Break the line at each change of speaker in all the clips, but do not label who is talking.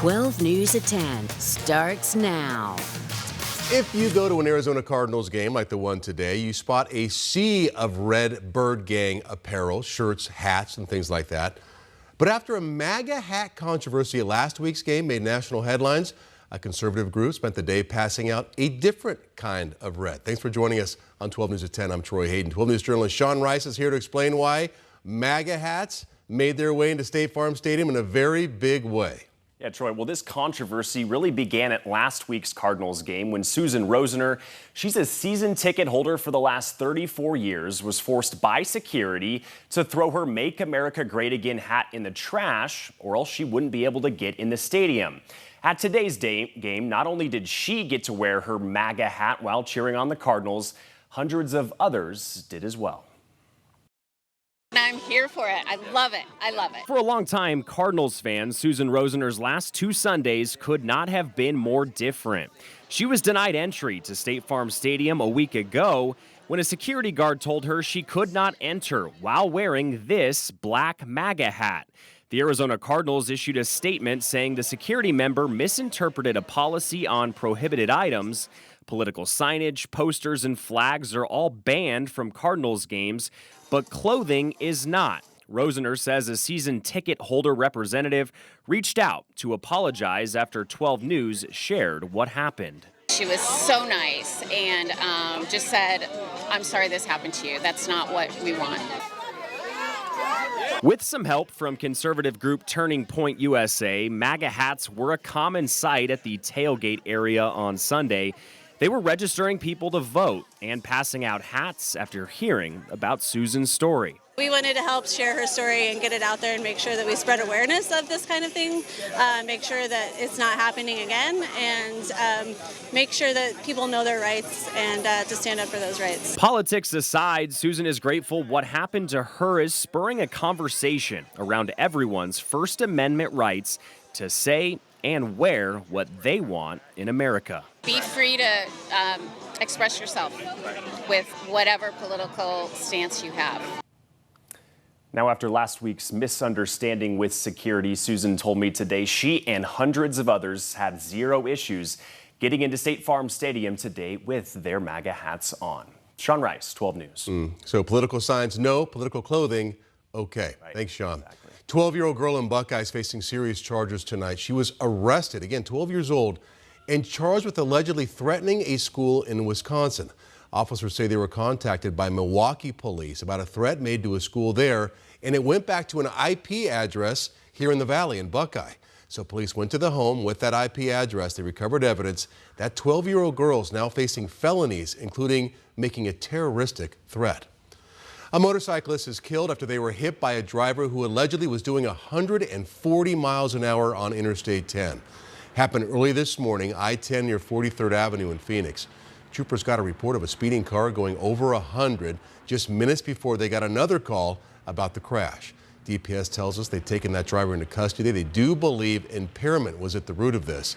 12 News at 10 starts now.
If you go to an Arizona Cardinals game like the one today, you spot a sea of red Bird Gang apparel, shirts, hats, and things like that. But after a MAGA hat controversy at last week's game made national headlines, a conservative group spent the day passing out a different kind of red. Thanks for joining us on 12 News at 10. I'm Troy Hayden. 12 News journalist Sean Rice is here to explain why MAGA hats made their way into State Farm Stadium in a very big way.
Yeah, Troy, well, this controversy really began at last week's Cardinals game when Susan Rosener, she's a season ticket holder for the last 34 years, was forced by security to throw her Make America Great Again hat in the trash, or else she wouldn't be able to get in the stadium. At today's game, not only did she get to wear her MAGA hat while cheering on the Cardinals, hundreds of others did as well.
I'm here for it. I love it. I love it.
For a long time, Cardinals fan Susan Rosener's last two Sundays could not have been more different. She was denied entry to State Farm Stadium a week ago when a security guard told her she could not enter while wearing this black MAGA hat. The Arizona Cardinals issued a statement saying the security member misinterpreted a policy on prohibited items. Political signage, posters, and flags are all banned from Cardinals games, but clothing is not. Rosener says a season ticket holder representative reached out to apologize after 12 News shared what happened.
She was so nice and just said, "I'm sorry this happened to you. That's not what we want."
With some help from conservative group Turning Point USA, MAGA hats were a common sight at the tailgate area on Sunday. They were registering people to vote and passing out hats after hearing about Susan's story.
We wanted to help share her story and get it out there and make sure that we spread awareness of this kind of thing, make sure that it's not happening again, and make sure that people know their rights and to stand up for those rights.
Politics aside, Susan is grateful what happened to her is spurring a conversation around everyone's First Amendment rights to say and wear what they want in America.
Be free to express yourself with whatever political stance you have.
Now, after last week's misunderstanding with security, Susan told me today she and hundreds of others had zero issues getting into State Farm Stadium today with their MAGA hats on. Sean Rice, 12 News.
So political signs, no. Political clothing, okay.
Right.
Thanks, Sean.
Exactly.
12-year-old girl in Buckeye is facing serious charges tonight. She was arrested, again, 12 years old, and charged with allegedly threatening a school in Wisconsin. Officers say they were contacted by Milwaukee police about a threat made to a school there, and it went back to an IP address here in the Valley in Buckeye. So police went to the home with that IP address. They recovered evidence. That 12-year-old girl is now facing felonies, including making a terroristic threat. A motorcyclist is killed after they were hit by a driver who allegedly was doing 140 miles an hour on Interstate 10. Happened early this morning, I-10 near 43rd Avenue in Phoenix. Troopers got a report of a speeding car going over 100 just minutes before they got another call about the crash. DPS tells us they've taken that driver into custody. They do believe impairment was at the root of this.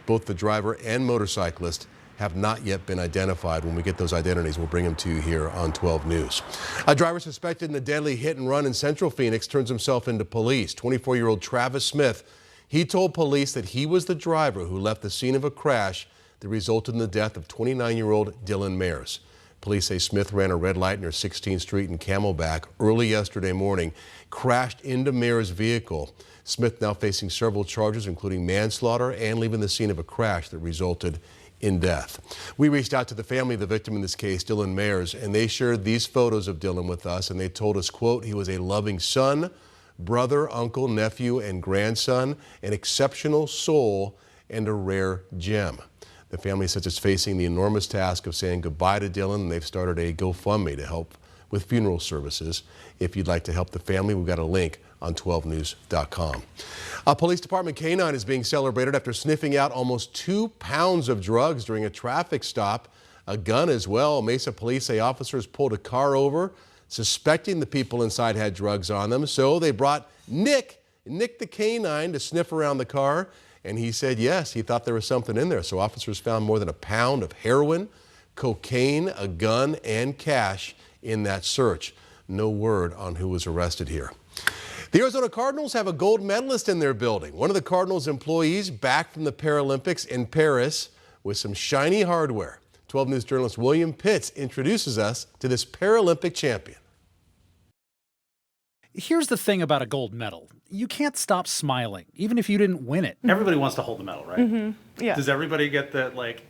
Both the driver and motorcyclist have not yet been identified. When we get those identities, we'll bring them to you here on 12 News. A driver suspected in a deadly hit and run in Central Phoenix turns himself into police. 24-year-old Travis Smith, he told police that he was the driver who left the scene of a crash that resulted in the death of 29-year-old Dylan Mayers. Police say Smith ran a red light near 16th Street in Camelback early yesterday morning, crashed into Mayers' vehicle. Smith now facing several charges, including manslaughter and leaving the scene of a crash that resulted in death. We reached out to the family of the victim in this case, Dylan Mayers, and they shared these photos of Dylan with us, and they told us, quote, he was a loving son, brother, uncle, nephew, and grandson, an exceptional soul, and a rare gem. The family says it's facing the enormous task of saying goodbye to Dylan, and they've started a GoFundMe to help with funeral services. If you'd like to help the family, we've got a link on 12news.com. A police department canine is being celebrated after sniffing out almost 2 pounds of drugs during a traffic stop. A gun as well. Mesa police say officers pulled a car over, suspecting the people inside had drugs on them. So they brought Nick the canine to sniff around the car. And he said, yes, he thought there was something in there. So officers found more than a pound of heroin, cocaine, a gun, and cash in that search. No word on who was arrested here. The Arizona Cardinals have a gold medalist in their building. One of the Cardinals employees back from the Paralympics in Paris with some shiny hardware. 12 News journalist William Pitts introduces us to this Paralympic champion.
Here's the thing about a gold medal. You can't stop smiling, even if you didn't win it. Everybody wants to hold the medal, right?
Mm-hmm. Yeah.
Does everybody get that, like...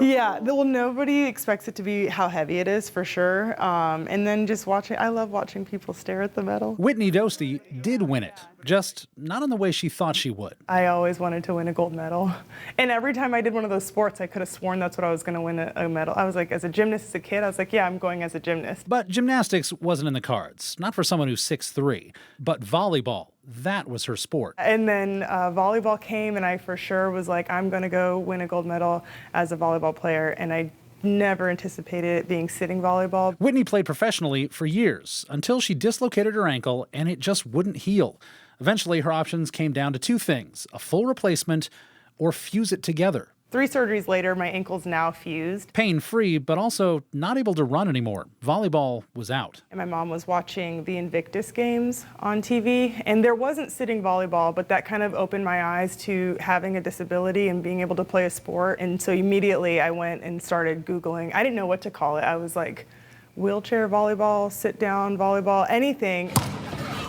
Yeah, well, nobody expects it to be how heavy it is, for sure. And then just watching, I love watching people stare at the medal.
Whitney Dostie did win it, just not in the way she thought she would.
I always wanted to win a gold medal. And every time I did one of those sports, I could have sworn that's what I was going to win a medal. I was like, as a gymnast, as a kid, I was like, yeah, I'm going as a gymnast.
But gymnastics wasn't in the cards, not for someone who's 6'3". But volleyball, that was her sport.
And then volleyball came, and I for sure was like, I'm going to go win a gold medal as a volleyball player. And I never anticipated it being sitting volleyball.
Whitney played professionally for years until she dislocated her ankle and it just wouldn't heal. Eventually, her options came down to two things: a full replacement or fuse it together.
3 surgeries later, my ankle's now fused.
Pain-free, but also not able to run anymore. Volleyball was out.
And my mom was watching the Invictus games on TV, and there wasn't sitting volleyball, but that kind of opened my eyes to having a disability and being able to play a sport. And so immediately I went and started Googling. I didn't know what to call it. I was like, wheelchair volleyball, sit-down volleyball, anything.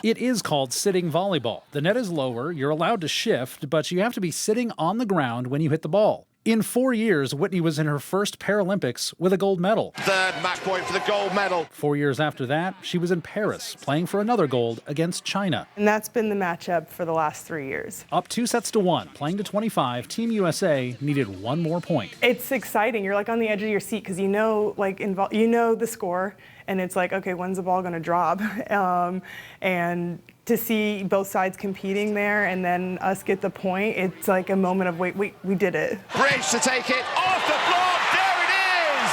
It is called sitting volleyball. The net is lower, you're allowed to shift, but you have to be sitting on the ground when you hit the ball. In 4 years, Whitney was in her first Paralympics with a gold medal.
Third match point for the gold medal.
4 years after that, she was in Paris, playing for another gold against China.
And that's been the matchup for the last 3 years.
Up 2-1, playing to 25, Team USA needed one more point.
It's exciting. You're like on the edge of your seat because you know, like, you know the score, and it's like, okay, when's the ball going to drop? And to see both sides competing there and then us get the point, it's like a moment of, wait, we did it.
Bridge to take it off the block. There it is.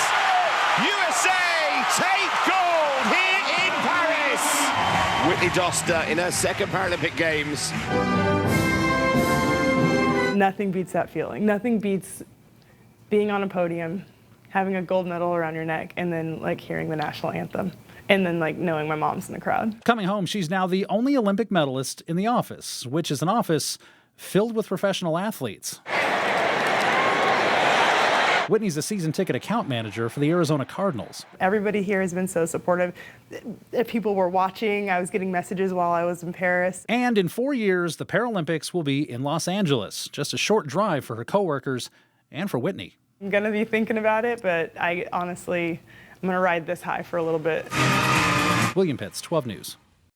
USA take gold here in Paris. Whitney Dostie in her second Paralympic Games.
Nothing beats that feeling. Nothing beats being on a podium, having a gold medal around your neck, and then like hearing the national anthem. And then, like, knowing my mom's in the crowd.
Coming home, she's now the only Olympic medalist in the office, which is an office filled with professional athletes. Whitney's a season ticket account manager for the Arizona Cardinals.
Everybody here has been so supportive. If people were watching, I was getting messages while I was in Paris.
And in 4 years, the Paralympics will be in Los Angeles, just a short drive for her coworkers and for Whitney.
I'm going to be thinking about it, but I'm going to ride this high for a little bit.
William Pitts, 12 News.